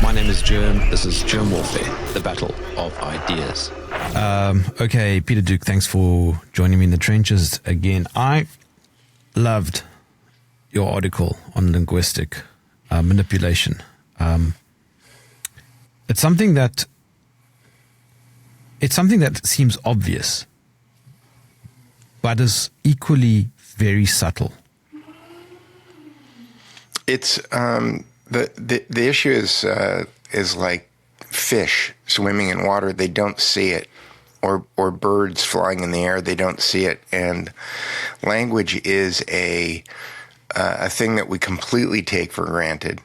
My name is Jerm. This is Jerm Warfare, the battle of ideas. Okay, Peter Duke, thanks for joining me in the trenches again. I loved your article on linguistic manipulation. It's something that seems obvious, but is equally very subtle. It's the issue is like fish swimming in water. They don't see it, or birds flying in the air. They don't see it. And language is a thing that we completely take for granted.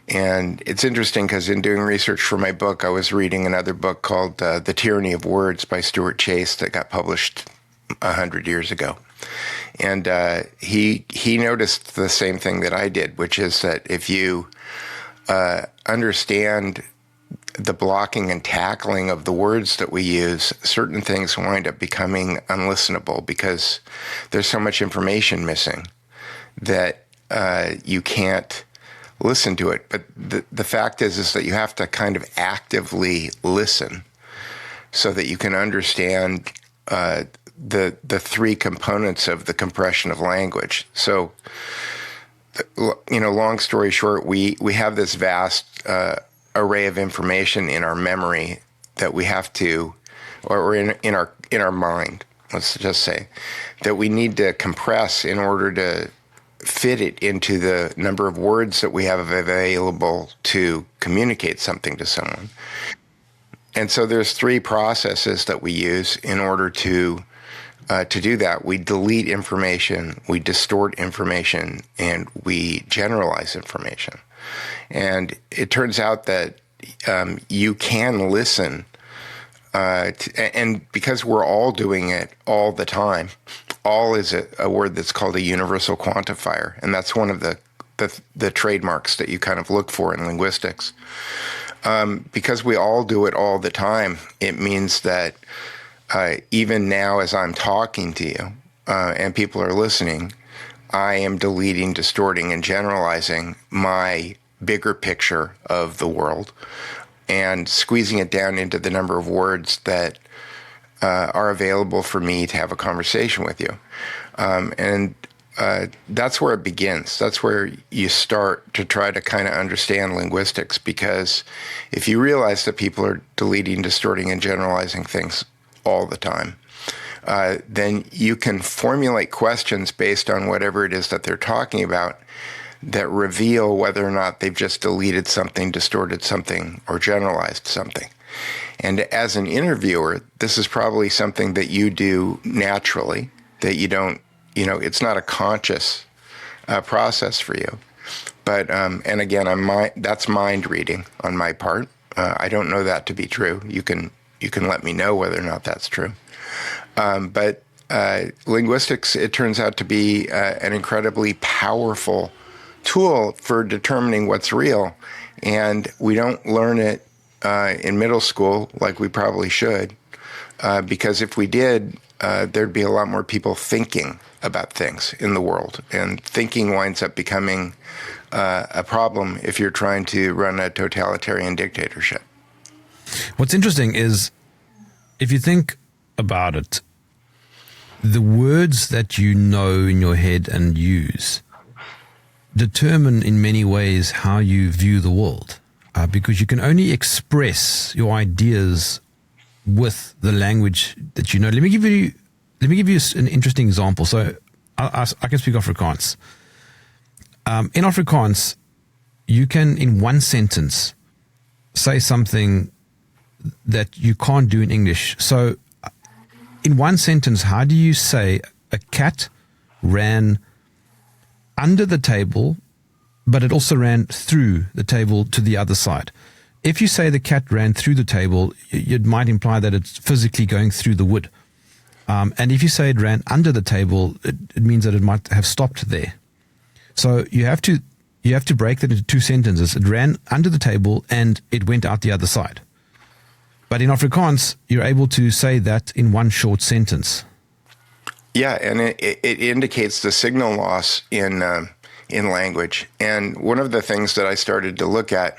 And it's interesting because in doing research for my book, I was reading another book called The Tyranny of Words by Stuart Chase that got published 100 years ago. And he noticed the same thing that I did, which is that if you understand the blocking and tackling of the words that we use, certain things wind up becoming unlistenable because there's so much information missing that you can't listen to it. But the fact is that you have to kind of actively listen so that you can understand the three components of the compression of language. So, long story short, we have this vast array of information in our memory that we have to, or in our mind, let's just say, that we need to compress in order to fit it into the number of words that we have available to communicate something to someone. And so there's three processes that we use in order to do that. We delete information, we distort information, and we generalize information. And it turns out that you can listen, and because we're all doing it all the time, all is a word that's called a universal quantifier, and that's one of the trademarks that you kind of look for in linguistics. Because we all do it all the time, it means that even now as I'm talking to you and people are listening, I am deleting, distorting, and generalizing my bigger picture of the world and squeezing it down into the number of words that are available for me to have a conversation with you. And that's where it begins. That's where you start to try to kind of understand linguistics, because if you realize that people are deleting, distorting, and generalizing things all the time, then you can formulate questions based on whatever it is that they're talking about that reveal whether or not they've just deleted something, distorted something, or generalized something. And as an interviewer, this is probably something that you do naturally, that you don't, it's not a conscious process for you. But, and again, that's mind reading on my part. I don't know that to be true. You can let me know whether or not that's true. But linguistics, it turns out to be an incredibly powerful tool for determining what's real. And we don't learn it in middle school like we probably should, because if we did, there'd be a lot more people thinking about things in the world. And thinking winds up becoming a problem if you're trying to run a totalitarian dictatorship. What's interesting is, if you think about it, the words that you know in your head and use determine in many ways how you view the world, because you can only express your ideas with the language that you know. Let me give you an interesting example. So I can speak Afrikaans. In Afrikaans, you can, in one sentence, say something that you can't do in English. So in one sentence, how do you say a cat ran under the table, but it also ran through the table to the other side? If you say the cat ran through the table, it might imply that it's physically going through the wood. And if you say it ran under the table, it means that it might have stopped there. So you have to break that into two sentences. It ran under the table and it went out the other side. But in Afrikaans, you're able to say that in one short sentence. Yeah, and it indicates the signal loss in language. And one of the things that I started to look at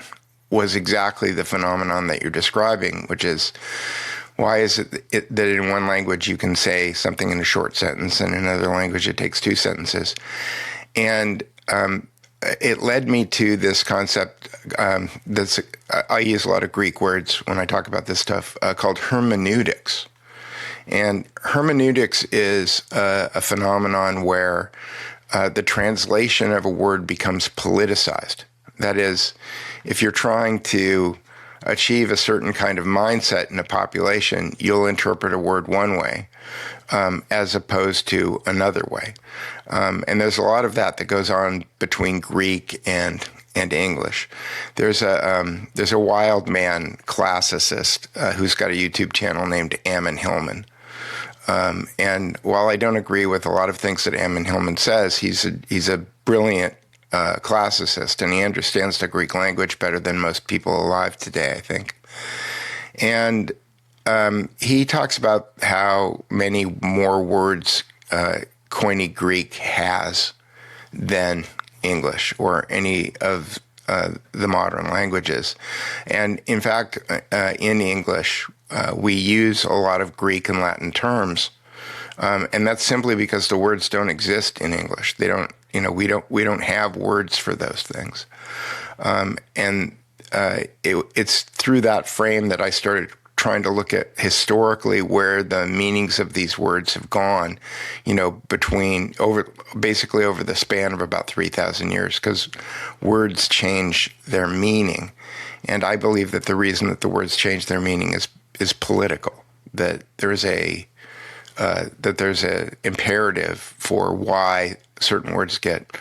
was exactly the phenomenon that you're describing, which is, why is it that in one language you can say something in a short sentence and in another language it takes 2 sentences? And it led me to this concept I use a lot of Greek words when I talk about this stuff, called hermeneutics. And hermeneutics is a phenomenon where the translation of a word becomes politicized. That is, if you're trying to achieve a certain kind of mindset in a population, you'll interpret a word one way as opposed to another way. And there's a lot of that goes on between Greek and English. There's a wild man classicist who's got a YouTube channel named Ammon Hillman. And while I don't agree with a lot of things that Ammon Hillman says, he's a brilliant classicist, and he understands the Greek language better than most people alive today, I think. And he talks about how many more words Koine Greek has than English or any of the modern languages. And in fact, in English, we use a lot of Greek and Latin terms, and that's simply because the words don't exist in English. They don't. We don't have words for those things, and it's through that frame that I started trying to look at historically where the meanings of these words have gone, basically over the span of about 3,000 years, because words change their meaning, and I believe that the reason that the words change their meaning is political. That there's a imperative for why certain words get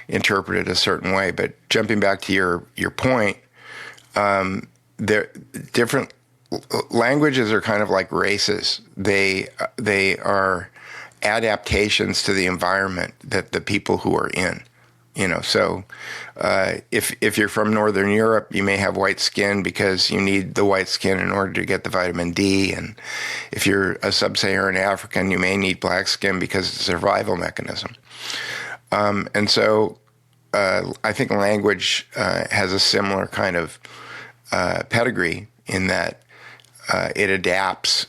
interpreted a certain way. But jumping back to your point, different languages are kind of like races. They are adaptations to the environment that the people who are in. So if you're from Northern Europe, you may have white skin because you need the white skin in order to get the vitamin D. And if you're a sub-Saharan African, you may need black skin because it's a survival mechanism. And so I think language has a similar kind of pedigree in that it adapts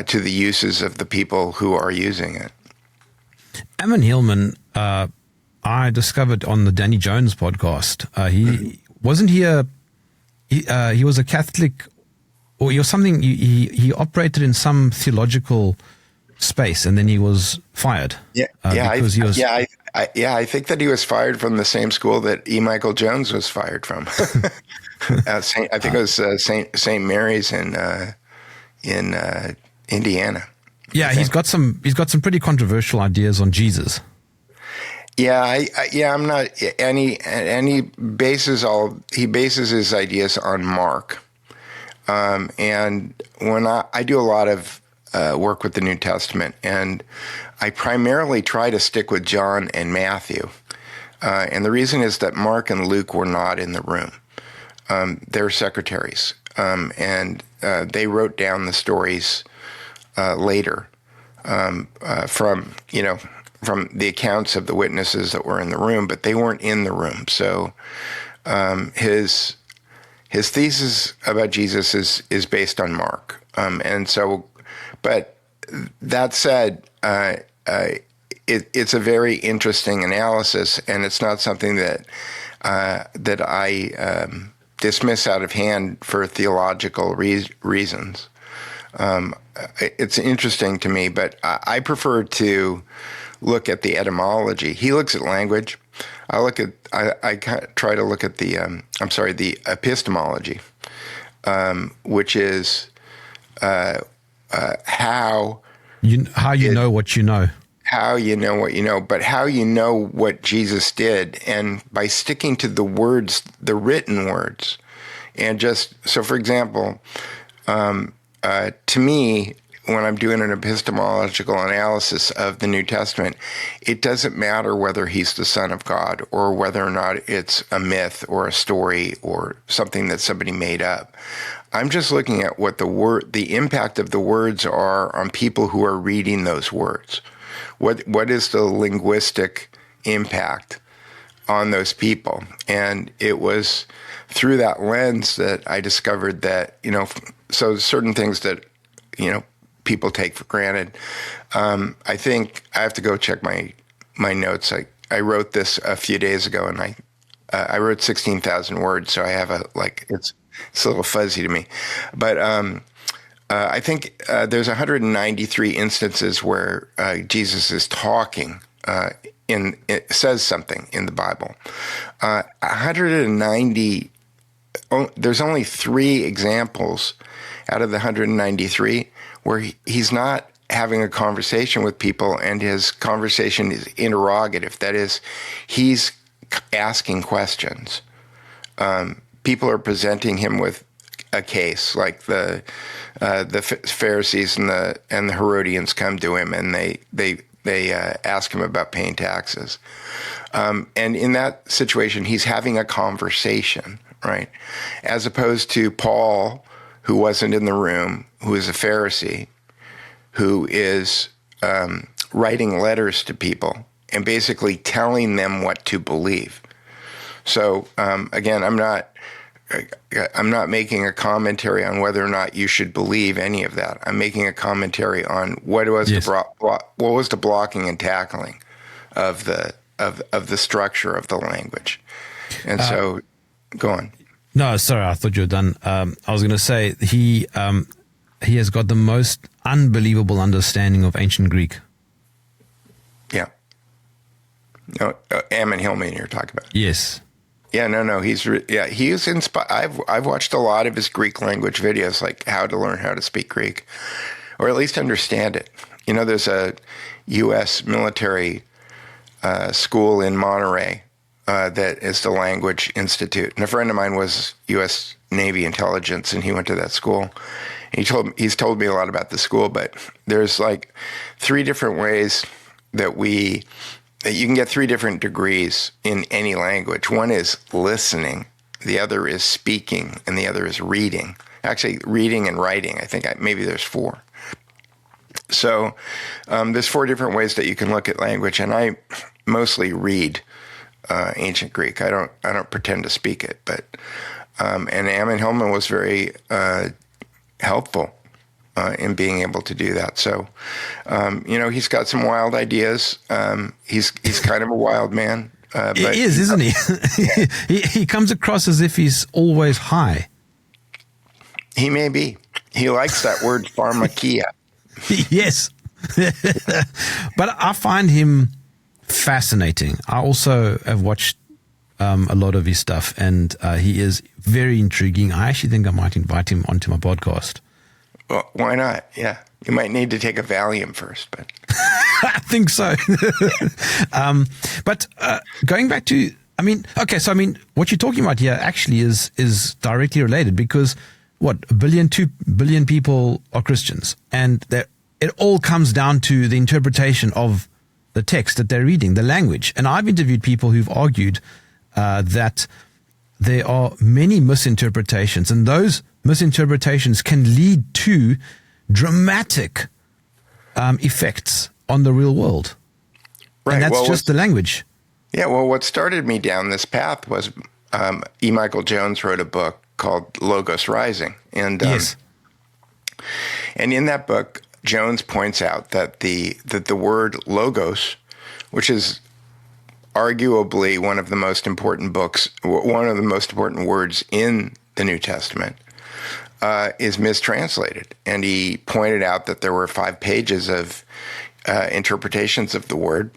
to the uses of the people who are using it. Ammon Hillman, I discovered on the Danny Jones podcast. He was a Catholic, or he was something. He operated in some theological space, and then he was fired. I think that he was fired from the same school that E. Michael Jones was fired from. I think it was St. Mary's in Indiana. Yeah, he's got some pretty controversial ideas on Jesus. Yeah, I'm not, and he bases his ideas on Mark, and when I do a lot of work with the New Testament, and I primarily try to stick with John and Matthew, and the reason is that Mark and Luke were not in the room. They're secretaries, and they wrote down the stories later from the accounts of the witnesses that were in the room, but they weren't in the room. So his thesis about Jesus is based on Mark. And so, but that said, it's a very interesting analysis, and it's not something that I dismiss out of hand for theological reasons. It's interesting to me, but I prefer to look at the etymology. He looks at language. I try to look at the epistemology, which is how you know what you know. How you know what you know, but how you know what Jesus did, and by sticking to the words, the written words, and so for example, to me, when I'm doing an epistemological analysis of the New Testament, it doesn't matter whether he's the Son of God or whether or not it's a myth or a story or something that somebody made up. I'm just looking at what the impact of the words are on people who are reading those words. What is the linguistic impact on those people? And it was through that lens that I discovered that, so certain things that, people take for granted. I think I have to go check my notes. I wrote this a few days ago, and I wrote 16,000 words, so I have it's a little fuzzy to me. But I think there's 193 instances where Jesus is talking, it says something in the Bible. 190, there's only 3 examples out of the 193 where he's not having a conversation with people, and his conversation is interrogative. That is, he's asking questions. People are presenting him with a case, like the Pharisees and the Herodians come to him, and they ask him about paying taxes. And in that situation, he's having a conversation, right? As opposed to Paul, who wasn't in the room, who is a Pharisee, who is writing letters to people and basically telling them what to believe. So again, I'm not making a commentary on whether or not you should believe any of that. I'm making a commentary on what was the blocking and tackling of the structure of the language. And so, go on. No, sorry, I thought you were done. I was going to say he has got the most unbelievable understanding of ancient Greek. Yeah. No, Ammon Hillman you're talking about. Yes. Yeah, no. He is inspired. I've watched a lot of his Greek language videos, like how to learn how to speak Greek, or at least understand it. There's a U.S. military school in Monterey that is the Language Institute, and a friend of mine was U.S. Navy intelligence, and he went to that school. And he's told me a lot about the school, but there's 3 different ways that you can get 3 different degrees in any language. One is listening, the other is speaking, and the other is reading. Actually, reading and writing. I think maybe there's 4. So there's 4 different ways that you can look at language, and I mostly read ancient Greek. I don't pretend to speak it, but and Ammon Hillman was very helpful in being able to do that. So, he's got some wild ideas. He's kind of a wild man. But he is, isn't he? He comes across as if he's always high. He may be. He likes that word pharmakia. Yes. But I find him fascinating. I also have watched a lot of his stuff, and he is very intriguing. I actually think I might invite him onto my podcast. Well, why not? Yeah. You might need to take a Valium first, but I think so. But going back to, what you're talking about here actually is directly related, because 2 billion people are Christians, and it all comes down to the interpretation of the text that they're reading, the language. And I've interviewed people who've argued that there are many misinterpretations, and those misinterpretations can lead to dramatic effects on the real world. Right. And that's just the language. Yeah, well, what started me down this path was E. Michael Jones wrote a book called Logos Rising. And yes. And in that book, Jones points out that the word logos, which is arguably one of the most important words in the New Testament, is mistranslated. And he pointed out that there were 5 pages of interpretations of the word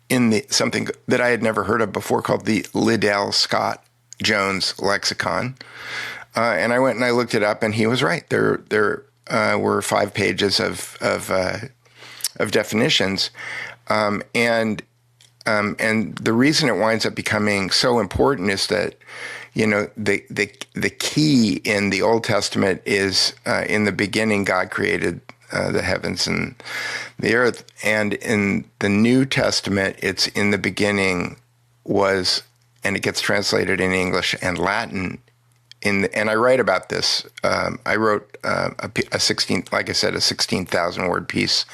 in something that I had never heard of before called the Liddell Scott Jones Lexicon. And I went and I looked it up, and he was right. There were 5 pages of definitions, and the reason it winds up becoming so important is that the key in the Old Testament is in the beginning God created the heavens and the earth, and in the New Testament it's in the beginning was, and it gets translated in English and Latin. And I write about this. I wrote a 16,000 word piece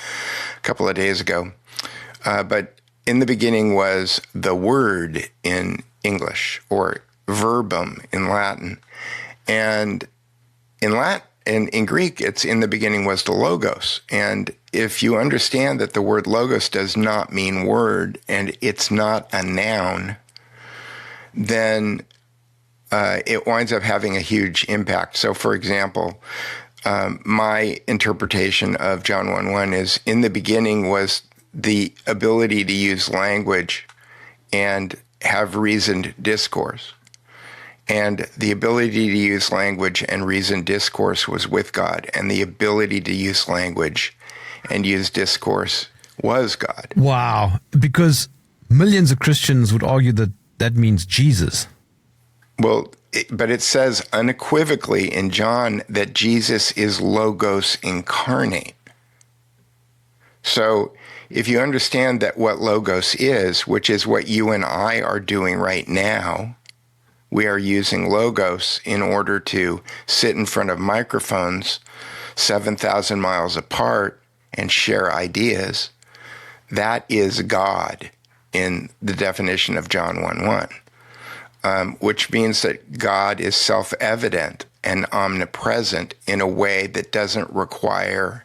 a couple of days ago. But in the beginning was the word in English, or verbum in Latin. And in Greek, it's in the beginning was the logos. And if you understand that the word logos does not mean word and it's not a noun, then it winds up having a huge impact. So, for example, my interpretation of John 1:1 is, in the beginning was the ability to use language and have reasoned discourse. And the ability to use language and reasoned discourse was with God, and the ability to use language and use discourse was God. Wow. Because millions of Christians would argue that that means Jesus. Well, but it says unequivocally in John that Jesus is Logos incarnate. So if you understand that what Logos is, which is what you and I are doing right now, we are using Logos in order to sit in front of microphones 7,000 miles apart and share ideas. That is God in the definition of John 1:1, which means that God is self-evident and omnipresent in a way that doesn't require,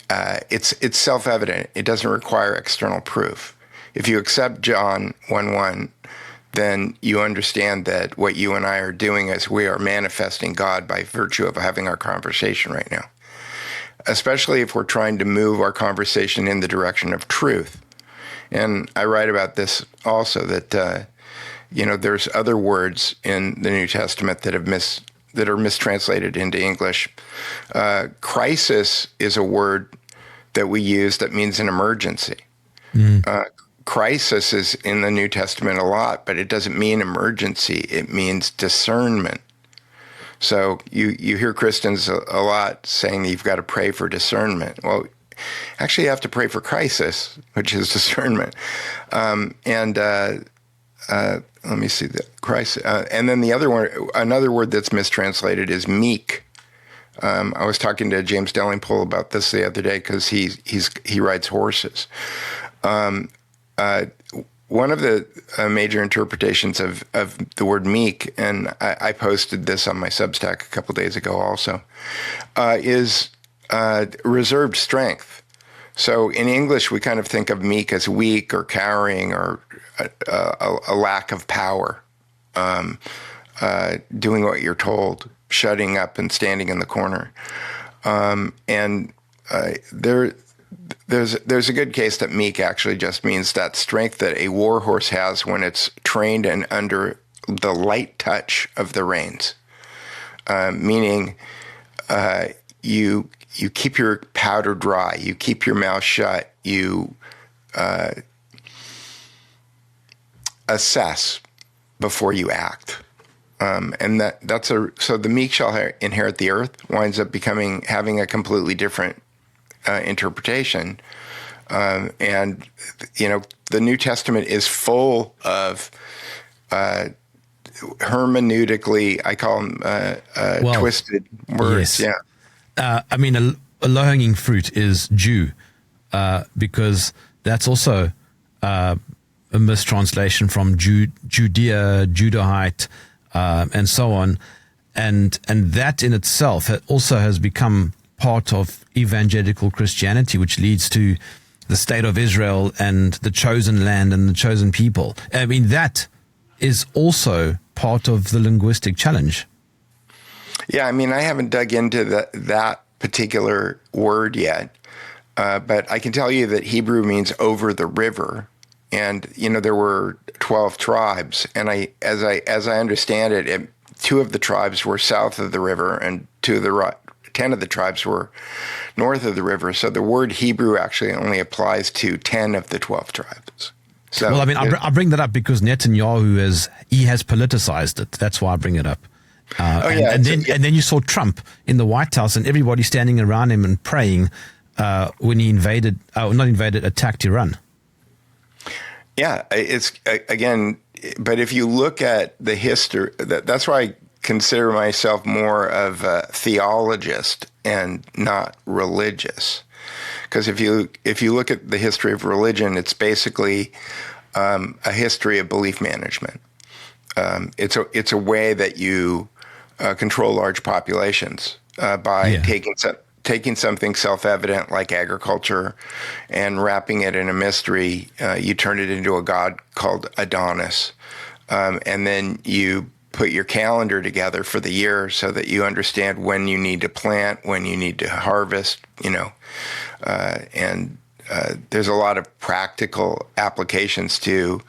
it's self-evident. It doesn't require external proof. If you accept John 1:1, then you understand that what you and I are doing is we are manifesting God by virtue of having our conversation right now, especially if we're trying to move our conversation in the direction of truth. And I write about this also, that, there's other words in the New Testament that are mistranslated into English. Crisis is a word that we use that means an emergency. Crisis is in the New Testament a lot, but it doesn't mean emergency. It means discernment. So you hear Christians a lot saying that you've got to pray for discernment. Well, actually, you have to pray for crisis, which is discernment. Let me see the crisis. And then the other one, another word that's mistranslated is meek. I was talking to James Delingpole about this the other day because he rides horses. One of the major interpretations of the word meek, and I posted this on my Substack a couple days ago also, is reserved strength. So in English, we kind of think of meek as weak or cowering or a lack of power, doing what you're told, shutting up and standing in the corner. There's a good case that meek actually just means that strength that a war horse has when it's trained and under the light touch of the reins, meaning you keep your powder dry, you keep your mouth shut, you assess before you act. So the meek shall inherit the earth winds up having a completely different interpretation. The New Testament is full of hermeneutically, I call them twisted words. Yes. Yeah. A low-hanging fruit is Jew, because that's also a mistranslation from Judea, Judahite, and so on. And that in itself also has become part of evangelical Christianity, which leads to the state of Israel and the chosen land and the chosen people. That is also part of the linguistic challenge. Yeah, I haven't dug into that particular word yet, but I can tell you that Hebrew means over the river. And, there were 12 tribes, and as I understand it, 2 of the tribes were south of the river, and 10 of the tribes were north of the river. So the word Hebrew actually only applies to 10 of the 12 tribes. So, I bring that up because Netanyahu has politicized it. That's why I bring it up. And then you saw Trump in the White House and everybody standing around him and praying when he attacked Iran. Yeah, it's again, but if you look at the history, that's why I consider myself more of a theologist and not religious. Because if you look at the history of religion, it's basically a history of belief management. it's a way that you control large populations by taking something self-evident like agriculture and wrapping it in a mystery. You turn it into a god called Adonis, and then you put your calendar together for the year so that you understand when you need to plant, when you need to harvest, and there's a lot of practical applications to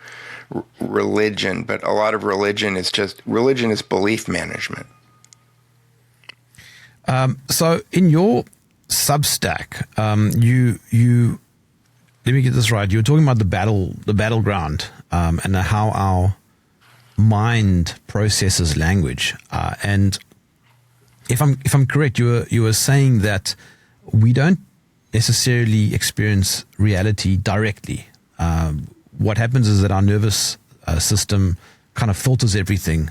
religion, but a lot of religion is belief management. So in your Substack, you let me get this right. You were talking about the battleground, and how our mind processes language. And if I'm correct, you were saying that we don't necessarily experience reality directly. What happens is that our nervous system kind of filters everything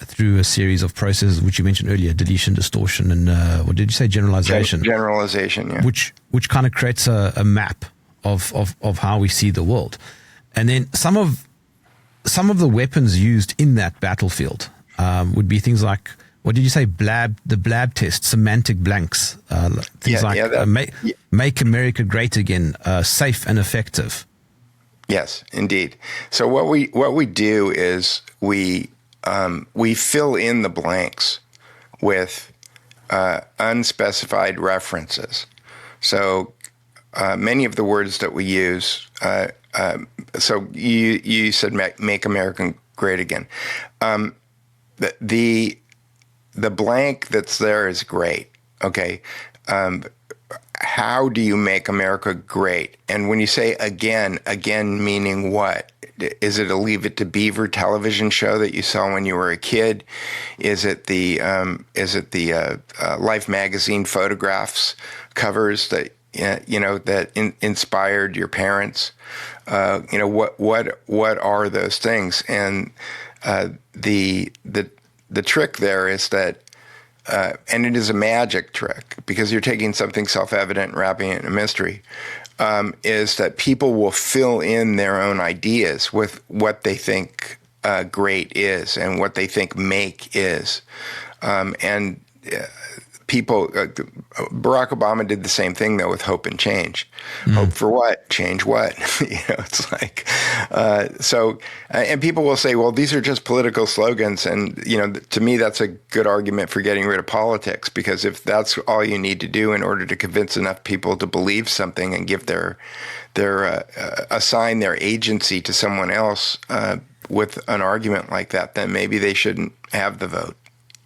through a series of processes, which you mentioned earlier: deletion, distortion, and what did you say? Generalization. Generalization, yeah. Which kind of creates a map of how we see the world, and then some of the weapons used in that battlefield would be things like, what did you say? The blab test, semantic blanks, things make America great again, safe and effective. Yes, indeed. So what we do is we fill in the blanks with unspecified references. So many of the words that we use. So you said make America great again. The blank that's there is great. Okay. How do you make America great? And when you say again meaning what? Is it a Leave It to Beaver television show that you saw when you were a kid? Is it the Life magazine photographs covers that that inspired your parents? What are those things? And the trick there is that. And it is a magic trick because you're taking something self-evident and wrapping it in a mystery, is that people will fill in their own ideas with what they think great is and what they think make is. And people, Barack Obama did the same thing, though, with hope and change. Hope for what? Change what? It's like, and people will say, well, these are just political slogans. And, to me, that's a good argument for getting rid of politics, because if that's all you need to do in order to convince enough people to believe something and give assign their agency to someone else with an argument like that, then maybe they shouldn't have the vote.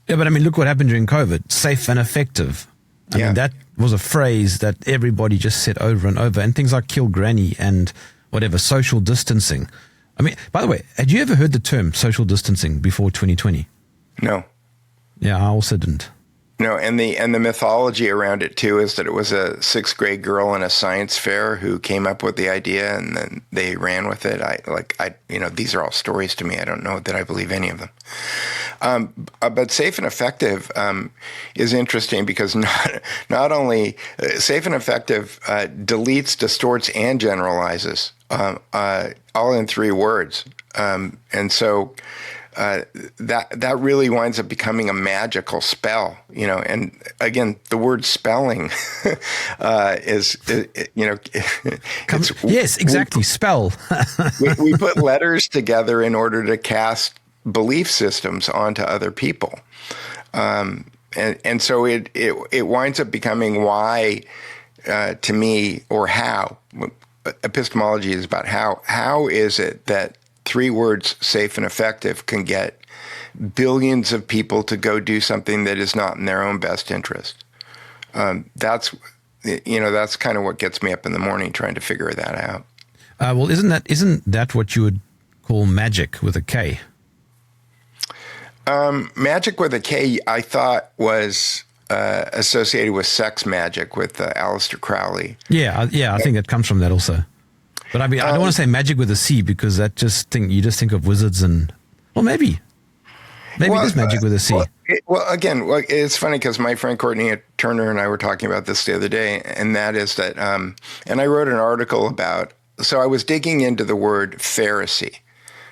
Yeah, but I mean, look what happened during COVID. Safe and effective. I mean, that was a phrase that everybody just said over and over. And things like kill granny and whatever, social distancing. I mean, by the way, had you ever heard the term social distancing before 2020? No. Yeah, I also didn't. No, and the mythology around it too is that it was a 6th grade girl in a science fair who came up with the idea, and then they ran with it. These are all stories to me. I don't know that I believe any of them. But safe and effective is interesting because not only safe and effective deletes, distorts, and generalizes all in 3 words, and so. That really winds up becoming a magical spell, and again, the word spelling is. Yes, exactly. Spell. we put letters together in order to cast belief systems onto other people. And so it winds up becoming why, to me, or how. Epistemology is about how is it that 3 words, safe and effective, can get billions of people to go do something that is not in their own best interest. That's kind of what gets me up in the morning trying to figure that out. Well, isn't that what you would call magic with a K? Magic with a K, I thought was associated with sex magic with Aleister Crowley. Yeah, I think it comes from that also. But I mean, I don't want to say magic with a C because you just think of wizards and, well, maybe it is magic with a C. Again, it's funny because my friend Courtney Turner and I were talking about this the other day, and that is that, and I wrote an article about, so I was digging into the word Pharisee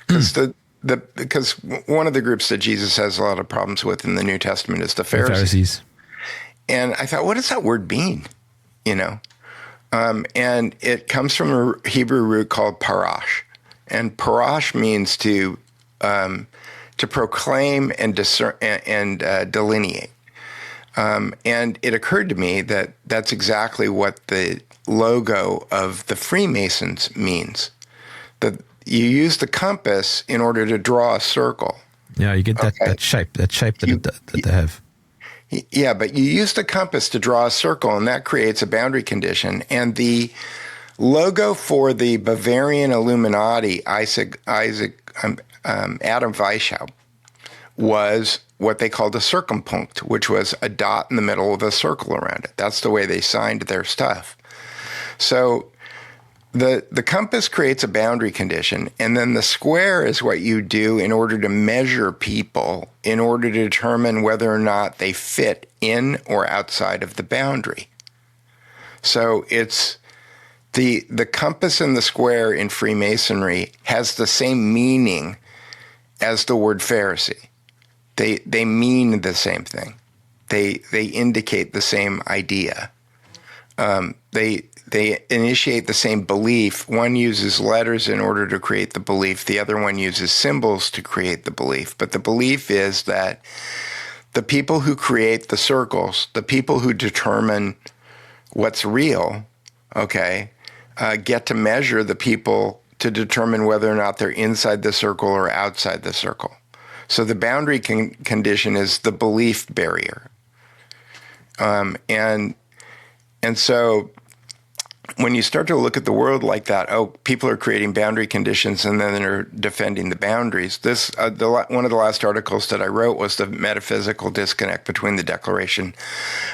because the because one of the groups that Jesus has a lot of problems with in the New Testament is the Pharisees. And I thought, what does that word mean? And it comes from a Hebrew root called parash, and parash means to proclaim and discern and delineate. And it occurred to me that that's exactly what the logo of the Freemasons means. That you use the compass in order to draw a circle. Yeah, you get that shape that they have. Yeah, but you use the compass to draw a circle, and that creates a boundary condition. And the logo for the Bavarian Illuminati, Adam Weishaupt, was what they called a circumpunct, which was a dot in the middle of a circle around it. That's the way they signed their stuff. So the compass creates a boundary condition, and then the square is what you do in order to measure people, in order to determine whether or not they fit in or outside of the boundary. So it's the compass and the square in Freemasonry has the same meaning as the word Pharisee. They mean the same thing. They indicate the same idea. They initiate the same belief. One uses letters in order to create the belief. The other one uses symbols to create the belief. But the belief is that the people who create the circles, the people who determine what's real, get to measure the people to determine whether or not they're inside the circle or outside the circle. So the boundary condition is the belief barrier. And so when you start to look at the world like that, people are creating boundary conditions and then they're defending the boundaries. One of the last articles that I wrote was the metaphysical disconnect between the Declaration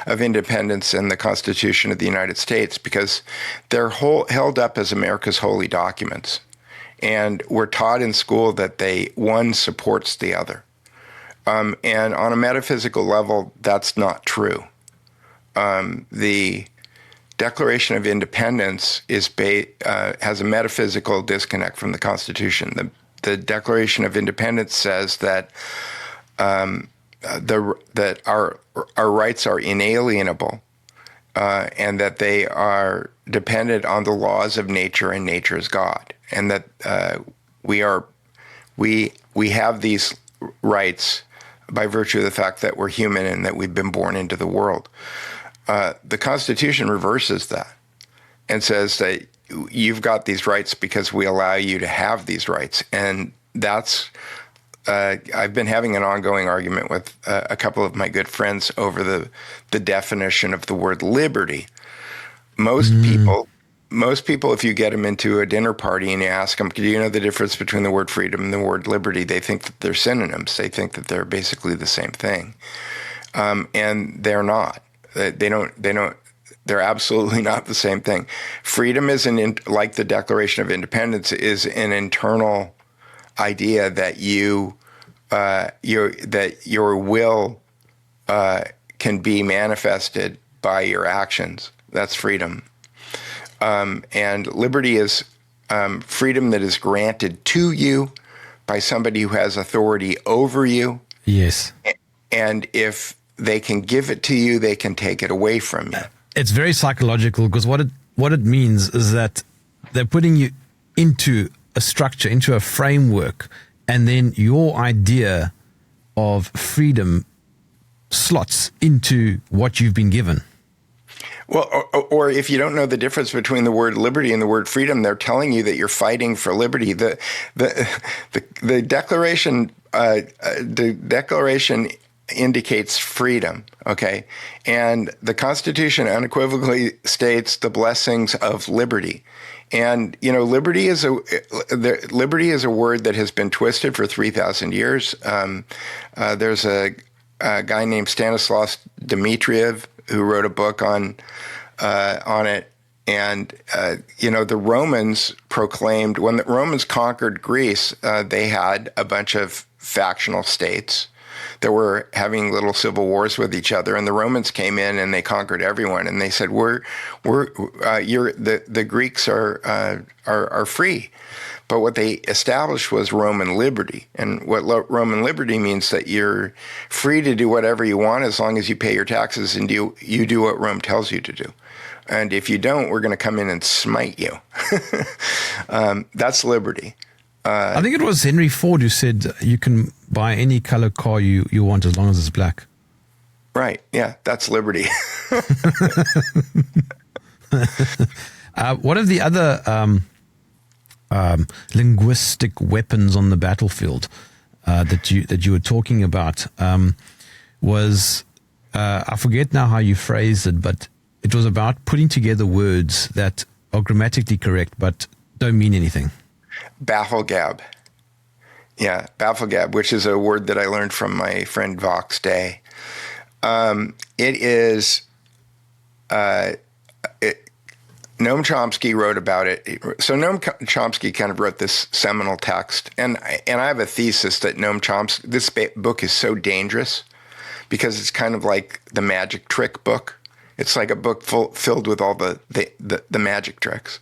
of Independence and the Constitution of the United States, because they're held up as America's holy documents. And we're taught in school that one supports the other. And on a metaphysical level, that's not true. The Declaration of Independence has a metaphysical disconnect from the Constitution. The Declaration of Independence says that that our rights are inalienable, and that they are dependent on the laws of nature, and nature is God, and that we have these rights by virtue of the fact that we're human and that we've been born into the world. The Constitution reverses that and says that you've got these rights because we allow you to have these rights. And that's, I've been having an ongoing argument with a couple of my good friends over the definition of the word liberty. Most people, if you get them into a dinner party and you ask them, do you know the difference between the word freedom and the word liberty? They think that they're synonyms. They think that they're basically the same thing. And they're not. They're absolutely not the same thing. Freedom is like the Declaration of Independence, is an internal idea that your will can be manifested by your actions. That's freedom. And liberty is freedom that is granted to you by somebody who has authority over you. Yes. And if they can give it to you, they can take it away from you. It's very psychological, because what it means is that they're putting you into a structure, into a framework, and then your idea of freedom slots into what you've been given. Well, or if you don't know the difference between the word liberty and the word freedom, they're telling you that you're fighting for liberty. The Declaration indicates freedom, okay? And the Constitution unequivocally states the blessings of liberty. And, liberty is a word that has been twisted for 3,000 years. There's a guy named Stanislaus Dmitriev who wrote a book on it. And, the Romans proclaimed, when the Romans conquered Greece, they had a bunch of factional states. that were having little civil wars with each other, and the Romans came in and they conquered everyone, and they said, the Greeks are free. But what they established was Roman liberty. And what Roman liberty means that you're free to do whatever you want as long as you pay your taxes and you do what Rome tells you to do. And if you don't, we're going to come in and smite you. That's liberty. I think it was Henry Ford who said you can buy any color car you want as long as it's black. Right. Yeah, that's liberty. One of the other linguistic weapons on the battlefield that you were talking about was I forget now how you phrased it, but it was about putting together words that are grammatically correct but don't mean anything. Bafflegab. Yeah, bafflegab, which is a word that I learned from my friend Vox Day. It is Noam Chomsky wrote about it. So Noam Chomsky kind of wrote this seminal text, and I have a thesis that Noam Chomsky, this book is so dangerous because it's kind of like the magic trick book. It's like a book filled with all the magic tricks,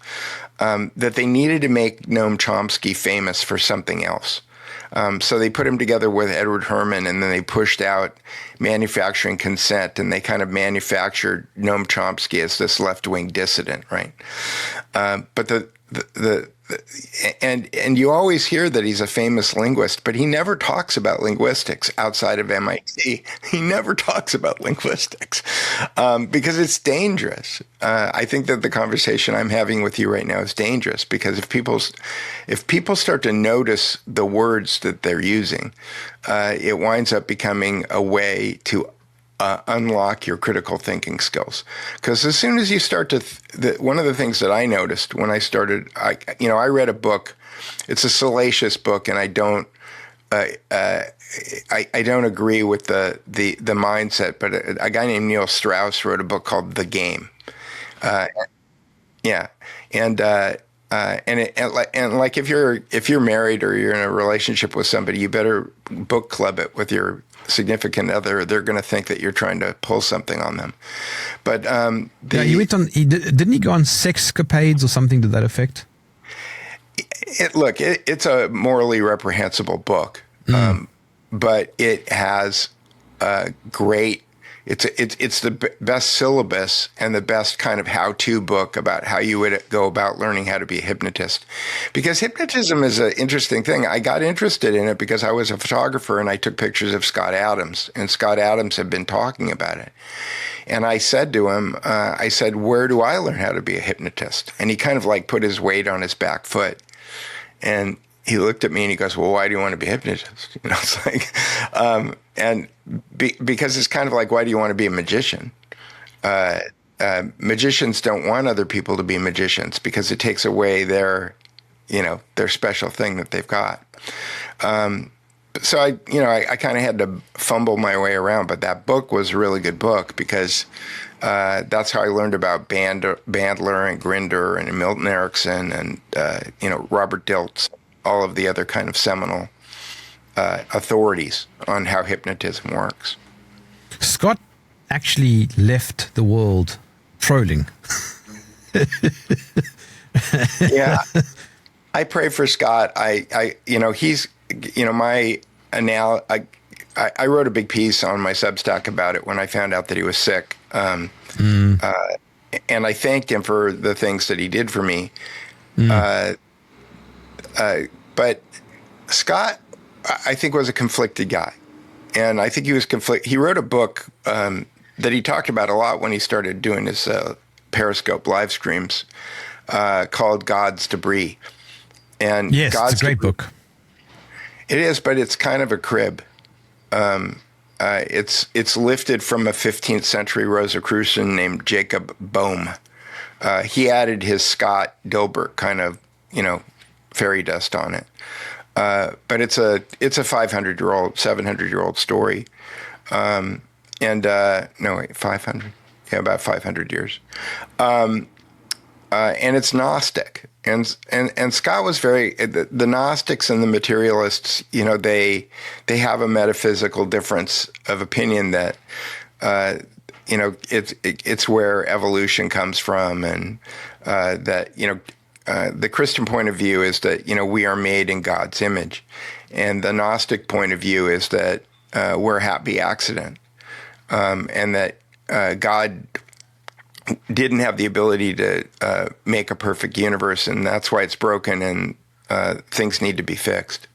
that they needed to make Noam Chomsky famous for something else. So they put him together with Edward Herman, and then they pushed out manufacturing consent, and they kind of manufactured Noam Chomsky as this left-wing dissident, right? But and you always hear that he's a famous linguist, but he never talks about linguistics outside of MIT. He never talks about linguistics because it's dangerous. I think that the conversation I'm having with you right now is dangerous because if people start to notice the words that they're using, it winds up becoming a way to unlock your critical thinking skills. Because as soon as you start to, one of the things that I noticed when I started, I read a book. It's a salacious book, and I don't agree with the mindset. But a guy named Neil Strauss wrote a book called The Game. Yeah, and like if you're married or you're in a relationship with somebody, you better book club it with your significant other. They're going to think that you're trying to pull something on them. But he went on. Didn't he go on sexcapades or something to that effect? It's a morally reprehensible book, but it has great. It's the best syllabus and the best kind of how-to book about how you would go about learning how to be a hypnotist. Because hypnotism is an interesting thing. I got interested in it because I was a photographer and I took pictures of Scott Adams, and Scott Adams had been talking about it. And I said to him, where do I learn how to be a hypnotist? And he kind of like put his weight on his back foot. And he looked at me and he goes, well, why do you want to be a hypnotist? It's like, because it's kind of like, why do you want to be a magician? Magicians don't want other people to be magicians because it takes away their special thing that they've got. So I kind of had to fumble my way around, but that book was a really good book because that's how I learned about Bandler and Grinder and Milton Erickson and Robert Dilts, all of the other kind of seminal authorities on how hypnotism works. Scott actually left the world trolling. Yeah, I pray for Scott. He's my I wrote a big piece on my Substack about it when I found out that he was sick, and I thanked him for the things that he did for me. But Scott, I think, was a conflicted guy. And I think he was He wrote a book that he talked about a lot when he started doing his Periscope live streams called God's Debris. And yes, it's a great book. It is, but it's kind of a crib. It's lifted from a 15th century Rosicrucian named Jacob Boehme. He added his Scott Dilbert kind of, fairy dust on it. But it's a 500-year-old, 700-year-old story. 500. Yeah, about 500 years. and it's Gnostic. And Scott was very the Gnostics and the materialists. They have a metaphysical difference of opinion that it's where evolution comes from, and that the Christian point of view is that we are made in God's image, and the Gnostic point of view is that we're a happy accident, and that God didn't have the ability to make a perfect universe, and that's why it's broken, and things need to be fixed.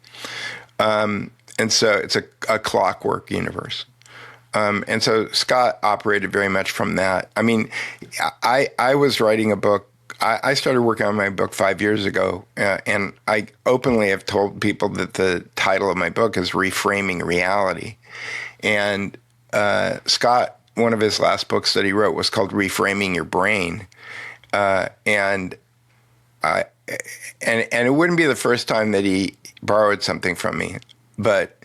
And so it's a clockwork universe. And so Scott operated very much from that. I mean, I was writing a book. I started working on my book 5 years ago, and I openly have told people that the title of my book is Reframing Reality. And Scott, one of his last books that he wrote was called Reframing Your Brain. And it wouldn't be the first time that he borrowed something from me, but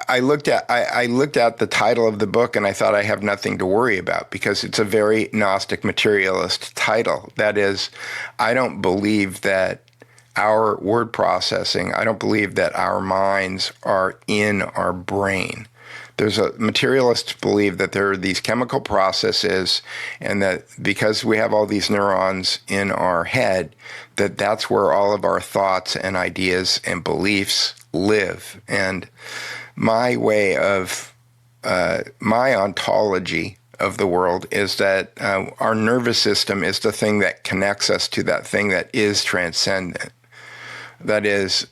I looked at the title of the book, and I thought I have nothing to worry about, because it's a very Gnostic materialist title. That is, I don't believe that our word processing, I don't believe that our minds are in our brain. Materialists believe that there are these chemical processes, and that because we have all these neurons in our head, that's where all of our thoughts and ideas and beliefs live. And my way of, my ontology of the world is that our nervous system is the thing that connects us to that thing that is transcendent. That is,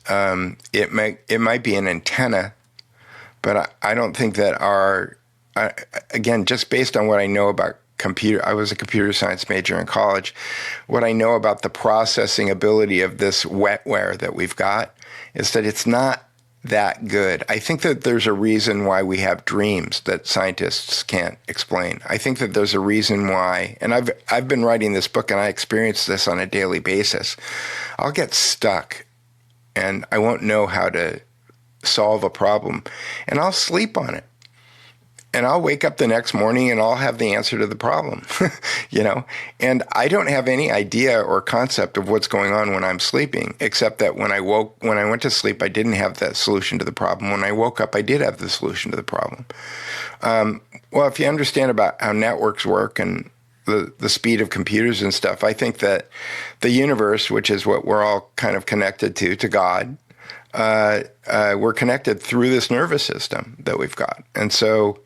it might be an antenna, but I don't think that again, just based on what I know about I was a computer science major in college, what I know about the processing ability of this wetware that we've got is that it's not that good. I think that there's a reason why we have dreams that scientists can't explain. I think that there's a reason why, and I've been writing this book, and I experience this on a daily basis. I'll get stuck, and I won't know how to solve a problem, and I'll sleep on it. And I'll wake up the next morning and I'll have the answer to the problem, and I don't have any idea or concept of what's going on when I'm sleeping, except that when I went to sleep, I didn't have that solution to the problem. When I woke up, I did have the solution to the problem. Well, if you understand about how networks work and the speed of computers and stuff, I think that the universe, which is what we're all kind of connected to God, we're connected through this nervous system that we've got. And so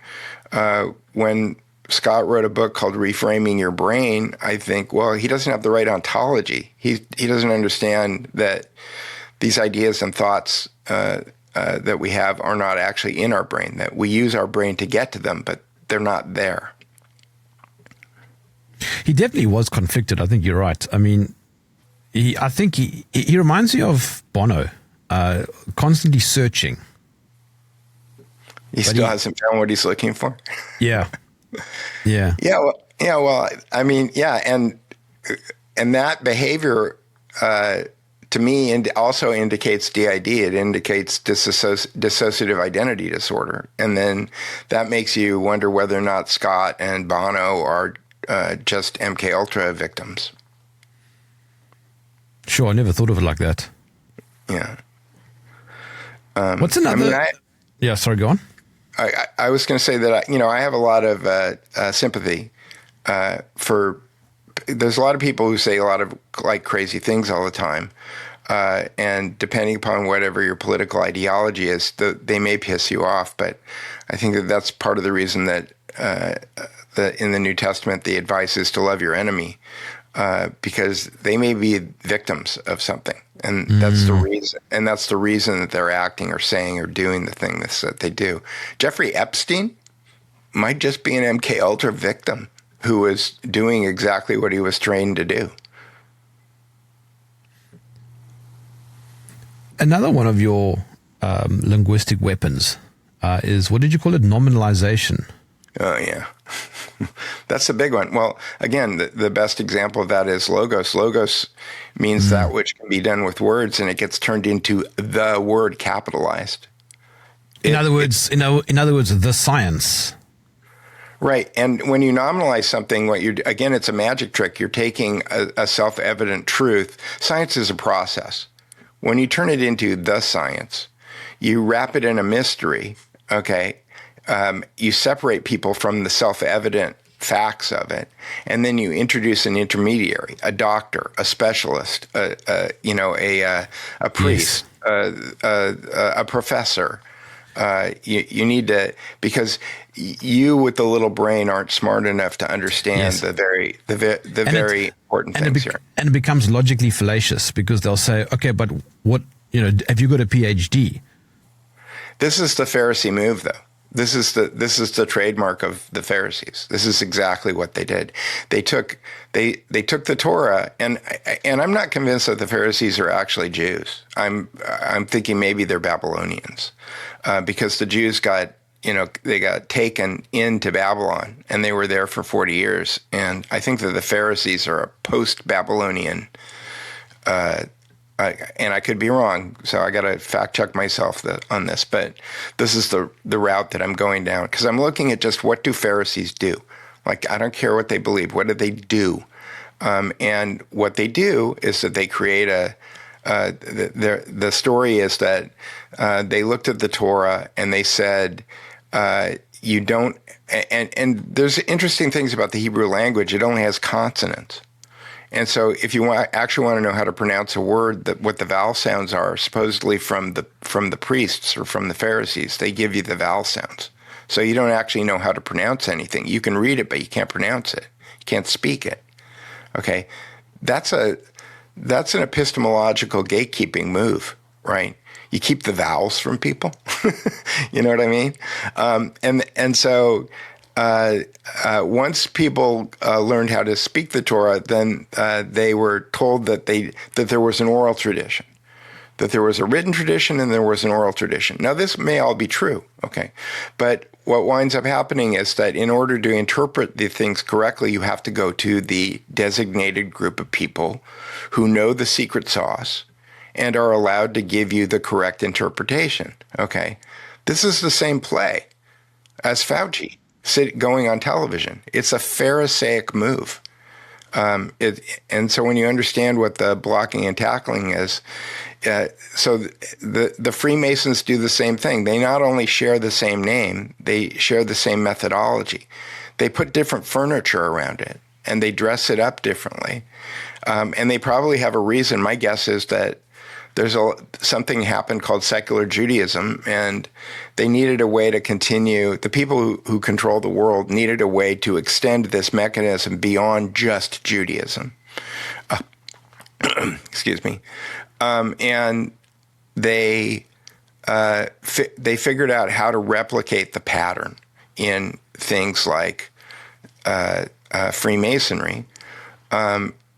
when Scott wrote a book called Reframing Your Brain, I think, well, he doesn't have the right ontology. He doesn't understand that these ideas and thoughts that we have are not actually in our brain, that we use our brain to get to them, but they're not there. He definitely was conflicted. I think you're right. I mean, I think he reminds me of Bono. Constantly searching. He still hasn't found what he's looking for. Yeah. Yeah. Well, I mean, and that behavior to me also indicates DID. It indicates dissociative identity disorder, and then that makes you wonder whether or not Scott and Bono are just MK Ultra victims. Sure, I never thought of it like that. Yeah. What's another? Yeah, sorry, go on. I was going to say that I have a lot of sympathy for. There's a lot of people who say a lot of crazy things all the time, and depending upon whatever your political ideology is, they may piss you off. But I think that that's part of the reason that in the New Testament the advice is to love your enemy, because they may be victims of something. And that's the reason. And that's the reason that they're acting or saying or doing the thing that they do. Jeffrey Epstein might just be an MK Ultra victim who was doing exactly what he was trained to do. Another one of your linguistic weapons is, what did you call it? Nominalization. Oh, yeah. That's a big one. Well, again, the best example of that is logos. Logos means that which can be done with words, and it gets turned into the word capitalized. In other words, the science. Right. And when you nominalize something, again, it's a magic trick. You're taking a self-evident truth. Science is a process. When you turn it into the science, you wrap it in a mystery, okay? You separate people from the self-evident facts of it, and then you introduce an intermediary, a doctor, a specialist, a priest, a professor. You need to, because you with the little brain aren't smart enough to understand the very important things here. And it becomes logically fallacious because they'll say, okay, but what, have you got a PhD? This is the Pharisee move, though. This is the trademark of the Pharisees. This is exactly what they did. They took the Torah, and I'm not convinced that the Pharisees are actually Jews. I'm thinking maybe they're Babylonians, because the Jews got taken into Babylon, and they were there for 40 years. And I think that the Pharisees are a post-Babylonian. And I could be wrong, so I got to fact check myself on this. But this is the route that I'm going down, because I'm looking at just what do Pharisees do. Like, I don't care what they believe. What do they do? And what they do is that they create the story is that they looked at the Torah and they said, you don't. And there's interesting things about the Hebrew language. It only has consonants. And so if you actually want to know how to pronounce a word, what the vowel sounds are, supposedly from the priests or from the Pharisees, they give you the vowel sounds. So you don't actually know how to pronounce anything. You can read it, but you can't pronounce it. You can't speak it. Okay? That's an epistemological gatekeeping move, right? You keep the vowels from people. You know what I mean? And so once people learned how to speak the Torah, then they were told that there was an oral tradition, that there was a written tradition and there was an oral tradition. Now, this may all be true, okay? But what winds up happening is that in order to interpret the things correctly, you have to go to the designated group of people who know the secret sauce and are allowed to give you the correct interpretation, okay? This is the same play as Fauci going on television. It's a Pharisaic move. And so when you understand what the blocking and tackling is, so the Freemasons do the same thing. They not only share the same name, they share the same methodology. They put different furniture around it, and they dress it up differently. And they probably have a reason. My guess is that there's something happened called secular Judaism, and they needed a way to continue. The people who control the world needed a way to extend this mechanism beyond just Judaism. Excuse me. And they figured out how to replicate the pattern in things like Freemasonry.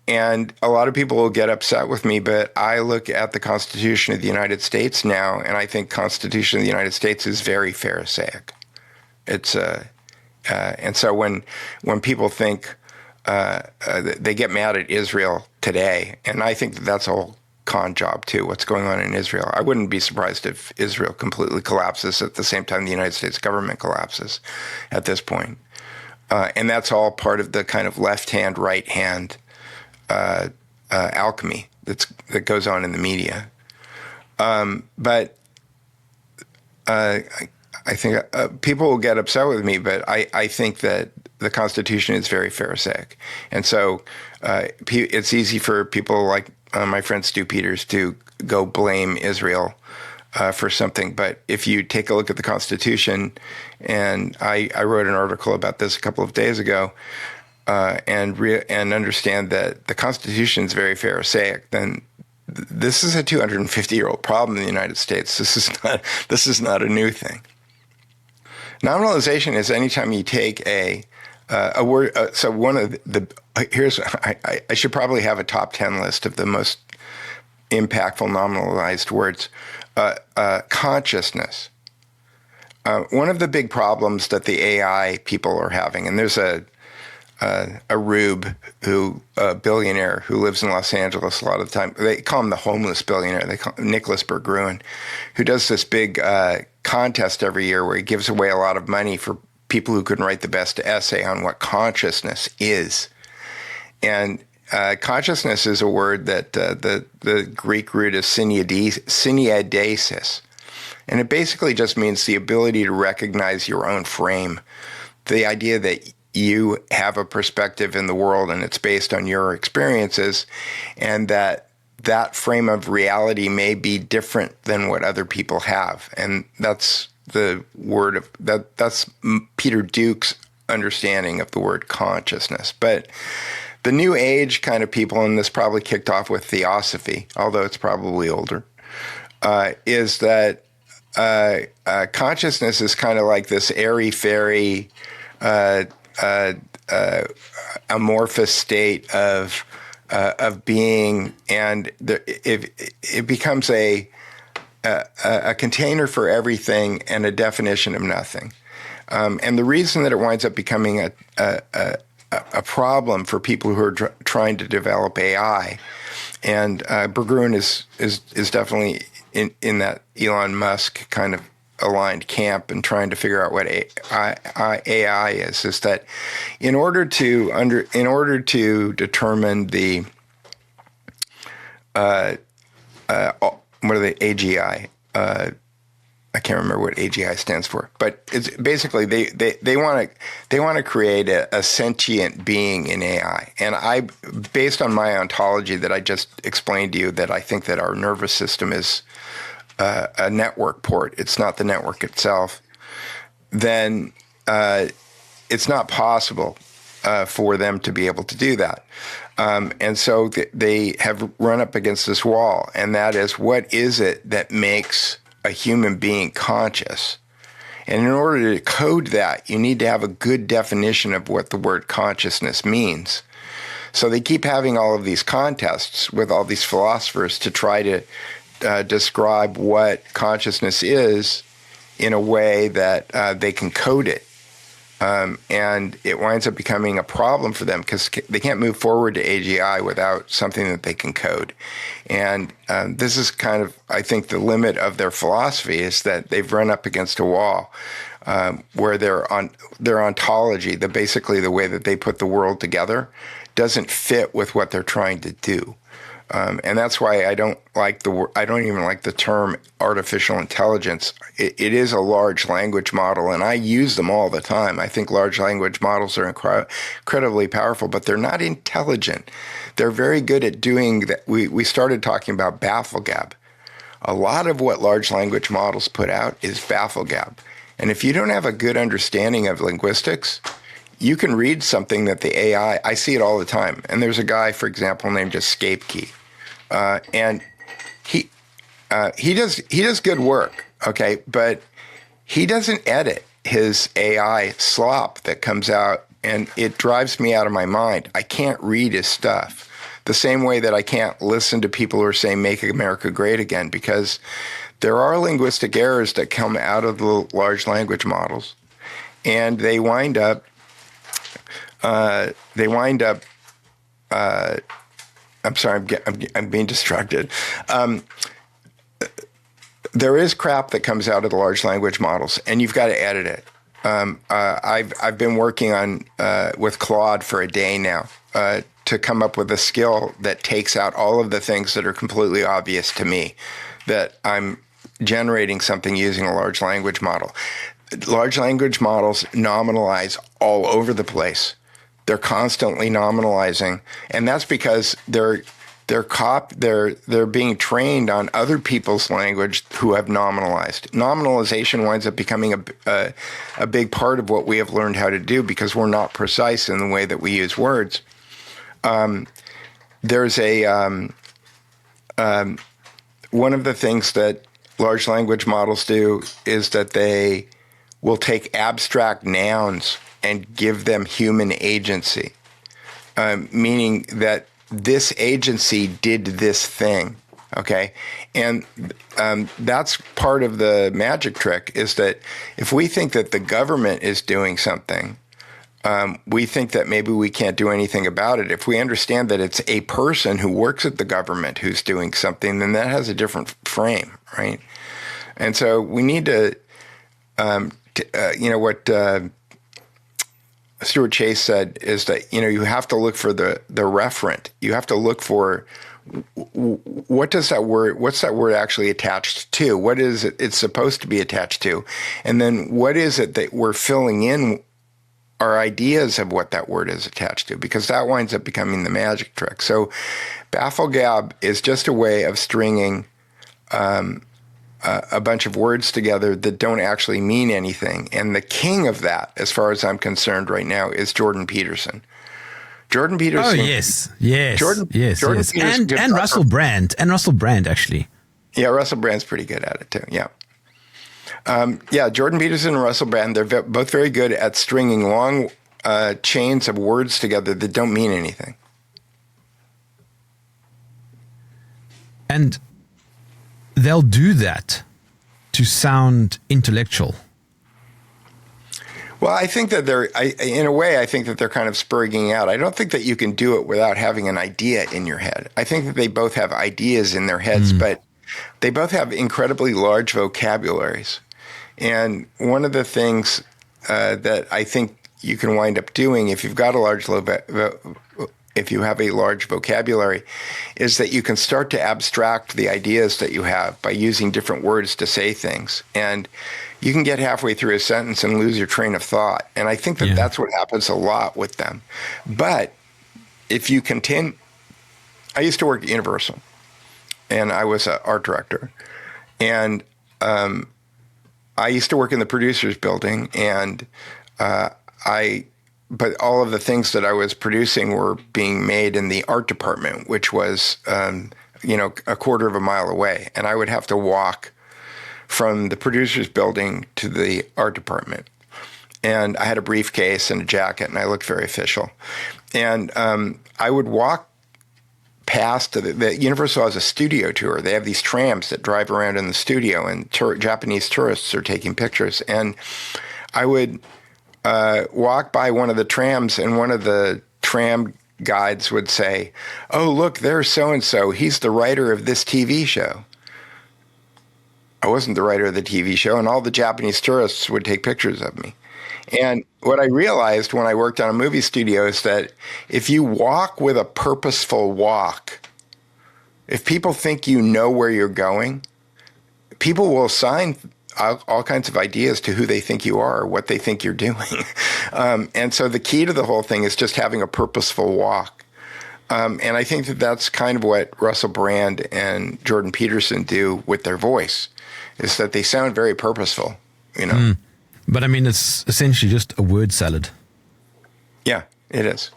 And a lot of people will get upset with me, but I look at the Constitution of the United States now, and I think Constitution of the United States is very Pharisaic. It's and so when people think they get mad at Israel today, and I think that's a whole con job too. What's going on in Israel? I wouldn't be surprised if Israel completely collapses at the same time the United States government collapses at this point, and that's all part of the kind of left-hand, right-hand alchemy that goes on in the media. But I think people will get upset with me, but I think that the Constitution is very Pharisaic. And so it's easy for people like my friend Stu Peters to go blame Israel for something. But if you take a look at the Constitution, and I wrote an article about this a couple of days ago, and understand that the Constitution is very Pharisaic, then this is a 250-year-old problem in the United States. This is not a new thing. Nominalization is anytime you take a word. So one of I should probably have a top 10 list of the most impactful nominalized words. Consciousness. One of the big problems that the AI people are having, and there's a rube a billionaire who lives in Los Angeles a lot of the time. They call him the homeless billionaire. They call him Nicholas Berggruen, who does this big contest every year where he gives away a lot of money for people who can write the best essay on what consciousness is. And consciousness is a word that the Greek root is syniadesis. And it basically just means the ability to recognize your own frame, the idea that you have a perspective in the world and it's based on your experiences, and that frame of reality may be different than what other people have. And that's the word of that's Peter Duke's understanding of the word consciousness. But the New Age kind of people, and this probably kicked off with Theosophy, although it's probably older, is that consciousness is kind of like this airy-fairy, amorphous state of being, and it becomes a container for everything and a definition of nothing. And the reason that it winds up becoming a problem for people who are trying to develop AI, and Berggruen is definitely in that Elon Musk kind of aligned camp and trying to figure out what AI is that in order to determine the what are the AGI? I can't remember what AGI stands for, but it's basically they want to create a sentient being in AI. And based on my ontology that I just explained to you, that I think that our nervous system is a network port, it's not the network itself, then it's not possible for them to be able to do that. And so they have run up against this wall, and that is, what is it that makes a human being conscious? And in order to code that, you need to have a good definition of what the word consciousness means. So they keep having all of these contests with all these philosophers to try to describe what consciousness is in a way that they can code it. And it winds up becoming a problem for them because they can't move forward to AGI without something that they can code. And this is kind of, I think, the limit of their philosophy, is that they've run up against a wall where their ontology, basically the way that they put the world together, doesn't fit with what they're trying to do. And that's why I don't even like the term artificial intelligence. It is a large language model, and I use them all the time. I think large language models are incredibly powerful, but they're not intelligent. They're very good at doing that. We started talking about bafflegab. A lot of what large language models put out is bafflegab. And if you don't have a good understanding of linguistics, you can read something that the AI, I see it all the time. And there's a guy, for example, named Escape Key. And he does good work, okay? But he doesn't edit his AI slop that comes out, and it drives me out of my mind. I can't read his stuff the same way that I can't listen to people who are saying "Make America Great Again," because there are linguistic errors that come out of the large language models, and they wind up I'm sorry, I'm being distracted. There is crap that comes out of the large language models, and you've got to edit it. I've been working on with Claude for a day now to come up with a skill that takes out all of the things that are completely obvious to me, that I'm generating something using a large language model. Large language models nominalize all over the place. They're constantly nominalizing, and that's because they're being trained on other people's language who have nominalized. Nominalization winds up becoming a big part of what we have learned how to do, because we're not precise in the way that we use words. There's one of the things that large language models do is that they will take abstract nouns and give them human agency, meaning that this agency did this thing, okay? And that's part of the magic trick, is that if we think that the government is doing something, we think that maybe we can't do anything about it. If we understand that it's a person who works at the government who's doing something, then that has a different frame, right? And so we need to, what Stuart Chase said is that, you have to look for the referent. You have to look for what's that word actually attached to? What is it it's supposed to be attached to? And then what is it that we're filling in our ideas of what that word is attached to? Because that winds up becoming the magic trick. So bafflegab is just a way of stringing a bunch of words together that don't actually mean anything. And the king of that, as far as I'm concerned right now, is Jordan Peterson. Jordan Peterson. Oh, yes. Jordan And Russell Brand. And Russell Brand, actually. Yeah, Russell Brand's pretty good at it, too. Yeah. Jordan Peterson and Russell Brand, they're both very good at stringing long chains of words together that don't mean anything. And they'll do that to sound intellectual. Well, I think that in a way, I think that they're kind of spurging out. I don't think that you can do it without having an idea in your head. I think that they both have ideas in their heads, but they both have incredibly large vocabularies. And one of the things that I think you can wind up doing if you've got if you have a large vocabulary, is that you can start to abstract the ideas that you have by using different words to say things. And you can get halfway through a sentence and lose your train of thought. And I think that that's what happens a lot with them. But if you continue, I used to work at Universal, and I was an art director. And I used to work in the producer's building, and but all of the things that I was producing were being made in the art department, which was, a quarter of a mile away. And I would have to walk from the producer's building to the art department. And I had a briefcase and a jacket, and I looked very official. And I would walk past the Universal has a studio tour. They have these trams that drive around in the studio, and Japanese tourists are taking pictures. And I would walk by one of the trams, and one of the tram guides would say, "Oh, look, there's so-and-so. He's the writer of this TV show." I wasn't the writer of the TV show, and all the Japanese tourists would take pictures of me. And what I realized when I worked on a movie studio is that if you walk with a purposeful walk, if people think you know where you're going, people will assign all kinds of ideas to who they think you are or what they think you're doing. And so the key to the whole thing is just having a purposeful walk. And I think that that's kind of what Russell Brand and Jordan Peterson do with their voice, is that they sound very purposeful, But I mean, it's essentially just a word salad. Yeah, it is.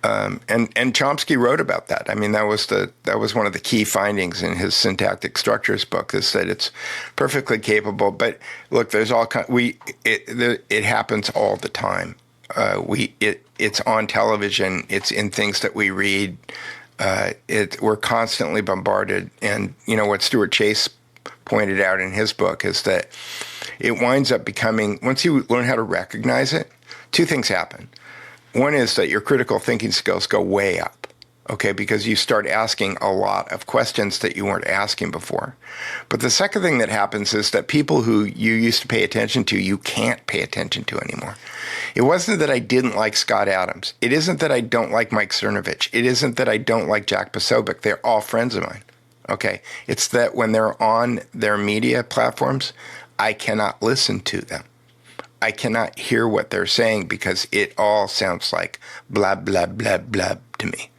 And Chomsky wrote about that. I mean, that was one of the key findings in his Syntactic Structures book, is that it's perfectly capable. But look, there's it happens all the time. It's on television. It's in things that we read. We're constantly bombarded. And what Stuart Chase pointed out in his book is that it winds up becoming, once you learn how to recognize it, two things happen. One is that your critical thinking skills go way up, okay, because you start asking a lot of questions that you weren't asking before. But the second thing that happens is that people who you used to pay attention to, you can't pay attention to anymore. It wasn't that I didn't like Scott Adams. It isn't that I don't like Mike Cernovich. It isn't that I don't like Jack Posobiec. They're all friends of mine, okay? It's that when they're on their media platforms, I cannot listen to them. I cannot hear what they're saying because it all sounds like blah, blah, blah, blah to me.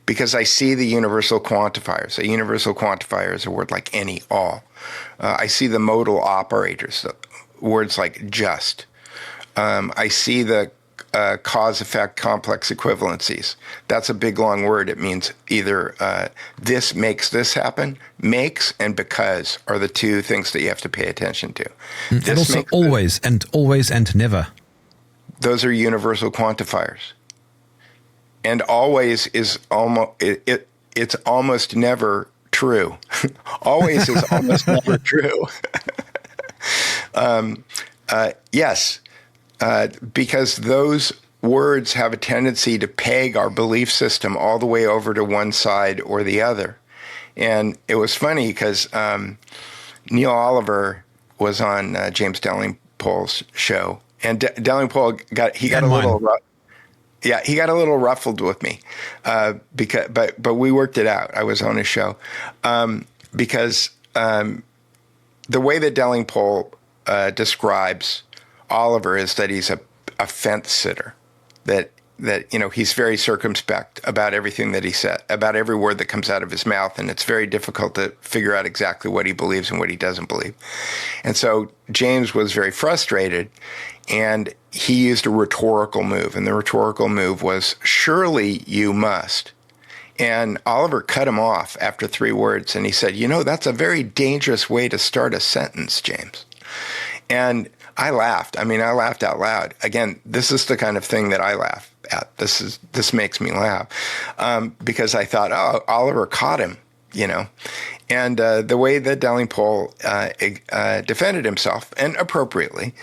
Because I see the universal quantifiers. A universal quantifier is a word like any, all. I see the modal operators, words like just. I see the cause-effect complex equivalencies. That's a big, long word. It means either this makes this happen, makes and because are the two things that you have to pay attention to. And also always and never. Those are universal quantifiers. And always is almost, it's almost never true. Always is almost never true. Yes. Because those words have a tendency to peg our belief system all the way over to one side or the other. And it was funny because Neil Oliver was on James Dalrymple's show, And Delingpole got a little he got a little ruffled with me but we worked it out. I was on his show because the way that Delingpole describes Oliver is that he's a fence sitter, that he's very circumspect about everything that he said, about every word that comes out of his mouth, and it's very difficult to figure out exactly what he believes and what he doesn't believe. And so James was very frustrated, and he used a rhetorical move, and the rhetorical move was, "Surely you must." And Oliver cut him off after 3 words, and he said, "That's a very dangerous way to start a sentence, James." And I laughed. I laughed out loud. Again, this is the kind of thing that I laugh at. This makes me laugh because I thought, oh, Oliver caught him, And the way that Delingpole defended himself, and appropriately,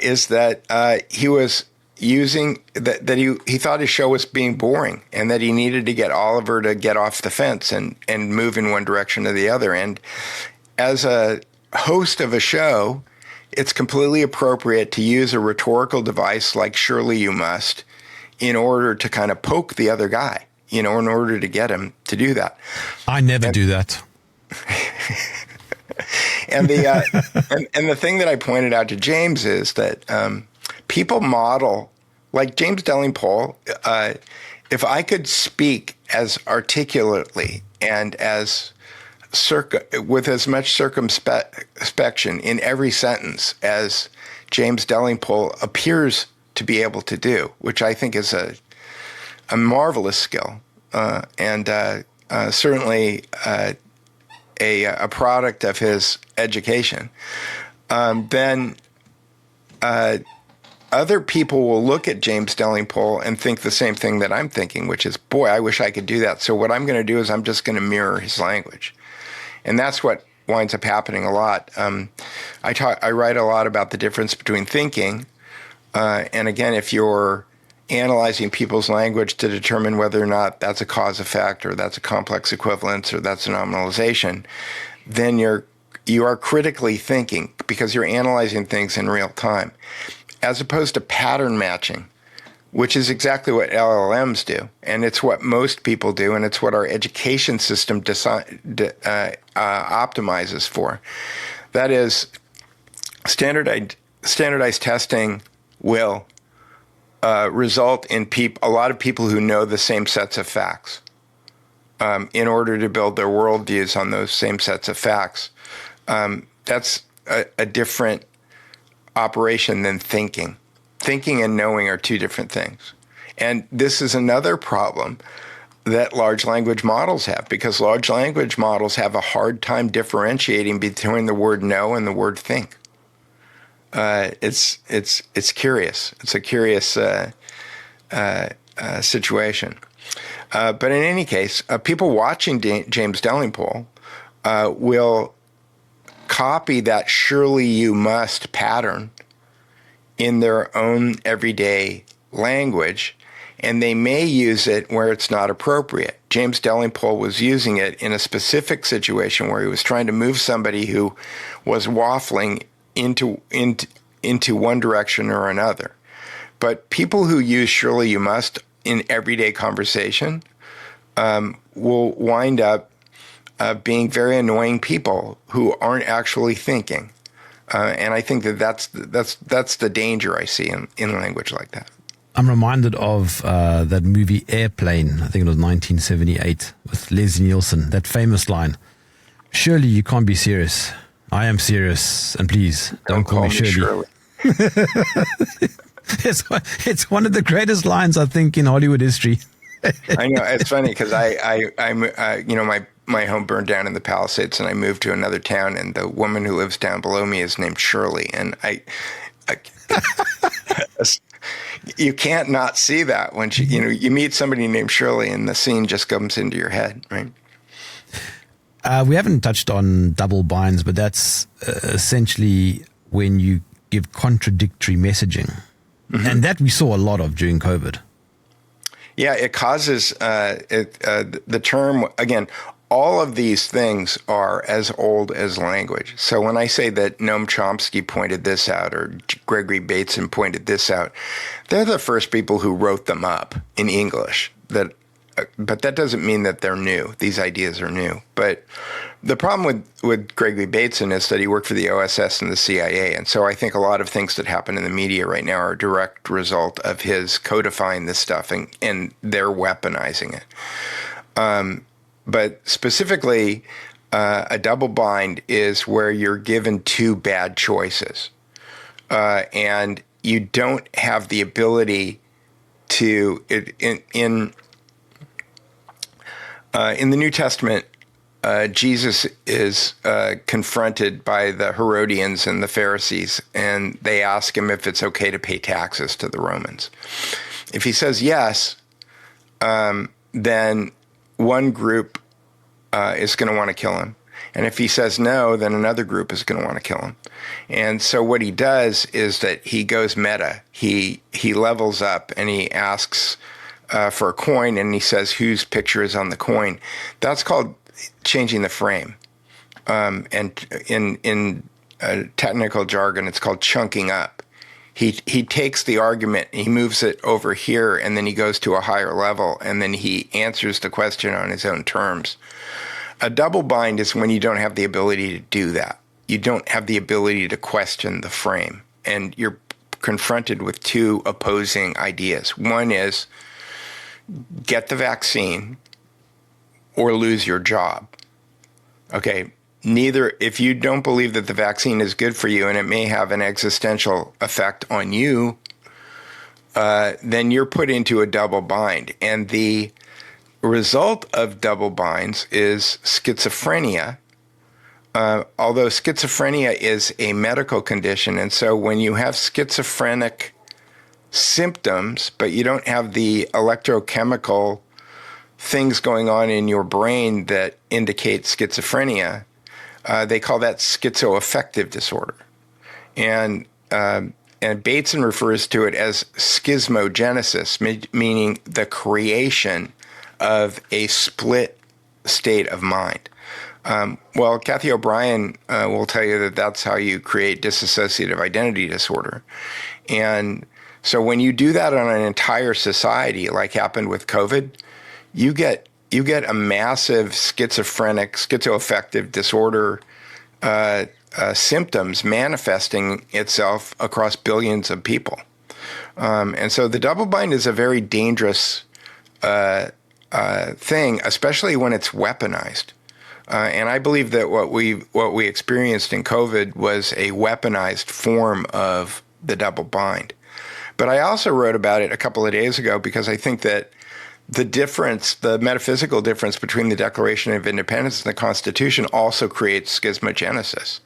is that he was using that he thought his show was being boring, and that he needed to get Oliver to get off the fence and move in one direction or the other. And as a host of a show, it's completely appropriate to use a rhetorical device like "surely you must" in order to kind of poke the other guy, in order to get him to do that. I never do that. And the thing that I pointed out to James is that people model, like James Delingpole, if I could speak as articulately and as with as much circumspection in every sentence as James Delingpole appears to be able to do, which I think is a marvelous skill, and certainly a product of his education, then other people will look at James Delingpole and think the same thing that I'm thinking, which is, boy, I wish I could do that. So what I'm going to do is I'm just going to mirror his language. And that's what winds up happening a lot. I write a lot about the difference between thinking, and again, if you're analyzing people's language to determine whether or not that's a cause effect, or that's a complex equivalence, or that's a nominalization, then you are critically thinking because you're analyzing things in real time, as opposed to pattern matching, which is exactly what LLMs do, and it's what most people do, and it's what our education system optimizes for. That is, standardized testing will result in a lot of people who know the same sets of facts in order to build their worldviews on those same sets of facts. That's a different operation than thinking. Thinking and knowing are 2 different things. And this is another problem that large language models have, because large language models have a hard time differentiating between the word know and the word think. It's curious. It's a curious situation. But in any case, people watching James Delingpole will copy that "surely you must" pattern in their own everyday language, and they may use it where it's not appropriate. James Delingpole was using it in a specific situation where he was trying to move somebody who was waffling into one direction or another. But people who use "surely you must" in everyday conversation will wind up being very annoying people who aren't actually thinking. And I think that's the danger I see in language like that. I'm reminded of that movie Airplane. I think it was 1978 with Leslie Nielsen. That famous line, "Surely you can't be serious. I am serious, and please don't call me Shirley." It's one of the greatest lines, I think, in Hollywood history. I know, it's funny because my home burned down in the Palisades, and I moved to another town, and the woman who lives down below me is named Shirley, and I you can't not see that when you meet somebody named Shirley, and the scene just comes into your head, right? We haven't touched on double binds, but that's essentially when you give contradictory messaging, and that we saw a lot of during COVID. Yeah, it causes the term, again, all of these things are as old as language. So when I say that Noam Chomsky pointed this out or Gregory Bateson pointed this out, they're the first people who wrote them up in English. But that doesn't mean that they're new. These ideas are new. But the problem with Gregory Bateson is that he worked for the OSS and the CIA. And so I think a lot of things that happen in the media right now are a direct result of his codifying this stuff and they're weaponizing it. But specifically, a double bind is where you're given two bad choices, and you don't have the ability to. In the New Testament, Jesus is confronted by the Herodians and the Pharisees, and they ask him if it's okay to pay taxes to the Romans. If he says yes, then one group is going to want to kill him. And if he says no, then another group is going to want to kill him. And so what he does is that he goes meta. He levels up and he asks for a coin and he says whose picture is on the coin. That's called changing the frame. And in technical jargon, it's called chunking up. He takes the argument, he moves it over here, and then he goes to a higher level, and then he answers the question on his own terms. A double bind is when you don't have the ability to do that. You don't have the ability to question the frame, and you're confronted with two opposing ideas. One is get the vaccine or lose your job. Okay. If you don't believe that the vaccine is good for you and it may have an existential effect on you, then you're put into a double bind. And the result of double binds is schizophrenia, although schizophrenia is a medical condition. And so when you have schizophrenic symptoms, but you don't have the electrochemical things going on in your brain that indicate schizophrenia, they call that schizoaffective disorder. And Bateson refers to it as schismogenesis, meaning the creation of a split state of mind. Well, Kathy O'Brien will tell you that that's how you create dissociative identity disorder. And so when you do that on an entire society, like happened with COVID, you get a massive schizoaffective disorder symptoms manifesting itself across billions of people. And so the double bind is a very dangerous thing, especially when it's weaponized. And I believe that what we experienced in COVID was a weaponized form of the double bind. But I also wrote about it a couple of days ago because I think that the metaphysical difference between the Declaration of Independence and the Constitution also creates schismogenesis,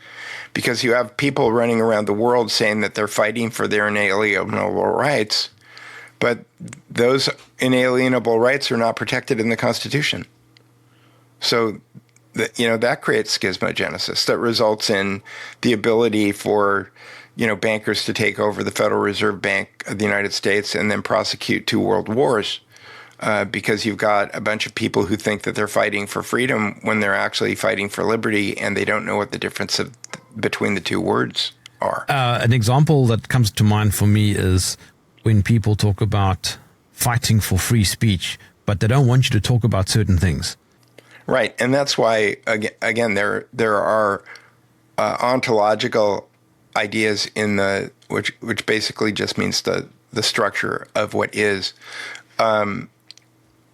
because you have people running around the world saying that they're fighting for their inalienable rights, but those inalienable rights are not protected in the Constitution. So, that creates schismogenesis that results in the ability for bankers to take over the Federal Reserve Bank of the United States and then prosecute 2 world wars. Because you've got a bunch of people who think that they're fighting for freedom when they're actually fighting for liberty, and they don't know what the difference between the two words are. An example that comes to mind for me is when people talk about fighting for free speech, but they don't want you to talk about certain things. Right, and that's why, again, there are ontological ideas in which basically just means the structure of what is.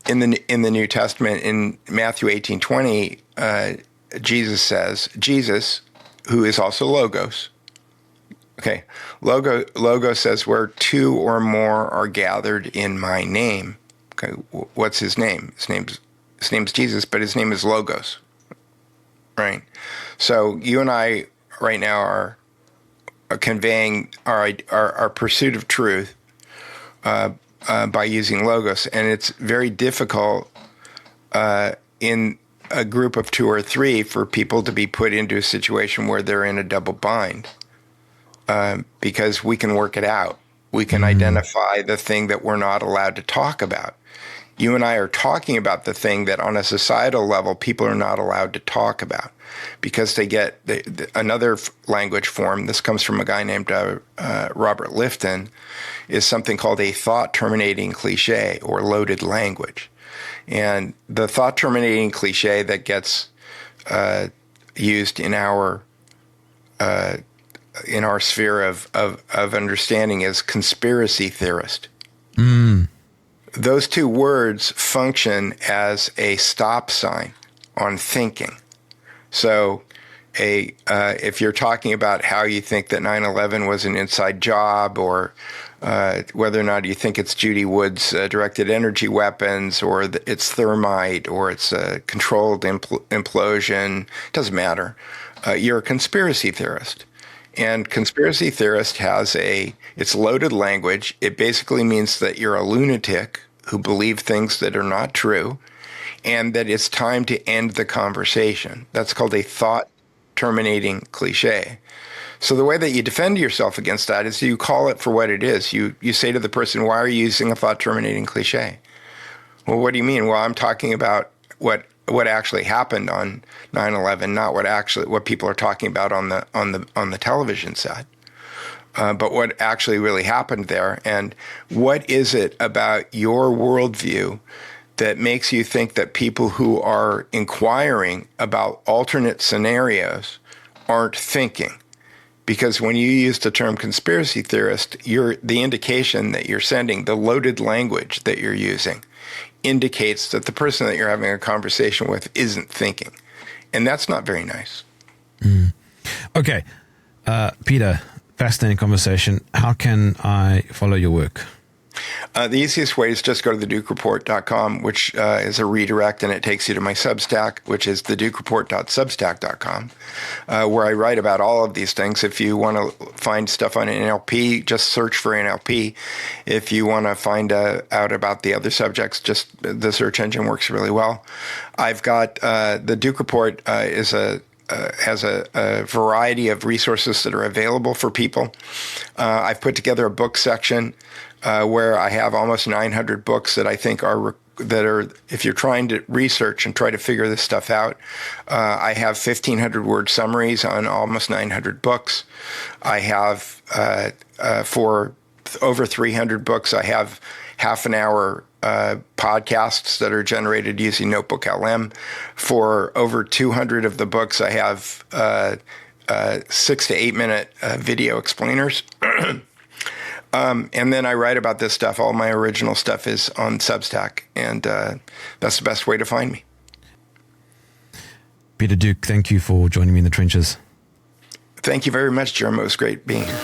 In the New Testament, in Matthew 18:20, Jesus, who is also Logos. Okay, Logos says where 2 or more are gathered in my name. Okay, what's his name? His name's Jesus, but his name is Logos. Right. So you and I right now are conveying our pursuit of truth by using Logos, and it's very difficult in a group of 2 or 3 for people to be put into a situation where they're in a double bind, because we can work it out. We can identify the thing that we're not allowed to talk about. You and I are talking about the thing that on a societal level, people are not allowed to talk about because they get another language form. This comes from a guy named Robert Lifton, is something called a thought terminating cliche or loaded language. And the thought terminating cliche that gets used in our sphere of understanding is conspiracy theorist. Those two words function as a stop sign on thinking. So if you're talking about how you think that 9/11 was an inside job, or whether or not you think it's Judy Wood's directed energy weapons, or it's thermite, or it's a controlled implosion, doesn't matter. You're a conspiracy theorist. And conspiracy theorist it's loaded language. It basically means that you're a lunatic who believe things that are not true, and that it's time to end the conversation. That's called a thought terminating cliche. So the way that you defend yourself against that is you call it for what it is. You say to the person, why are you using a thought terminating cliche? Well, what do you mean? Well, I'm talking about what actually happened on 9/11, not what people are talking about on the television set. But what actually really happened there, and what is it about your worldview that makes you think that people who are inquiring about alternate scenarios aren't thinking? Because when you use the term conspiracy theorist, the indication that you're sending, the loaded language that you're using, indicates that the person that you're having a conversation with isn't thinking. And that's not very nice. Okay. Peter, fascinating conversation. How can I follow your work? The easiest way is just go to thedukereport.com, which is a redirect, and it takes you to my Substack, which is thedukereport.substack.com, where I write about all of these things. If you want to find stuff on NLP, just search for NLP. If you want to find out about the other subjects, just the search engine works really well. I've got the Duke Report has a variety of resources that are available for people. I've put together a book section where I have almost 900 books that I think are, if you're trying to research and try to figure this stuff out, I have 1,500 word summaries on almost 900 books. I have, for over 300 books, I have half an hour podcasts that are generated using Notebook LM. For over 200 of the books, I have 6 to 8 minute video explainers. And then I write about this stuff. All my original stuff is on Substack, and that's the best way to find me. Peter Duke, thank you for joining me in the trenches. Thank you very much, Jerm. It was great being here.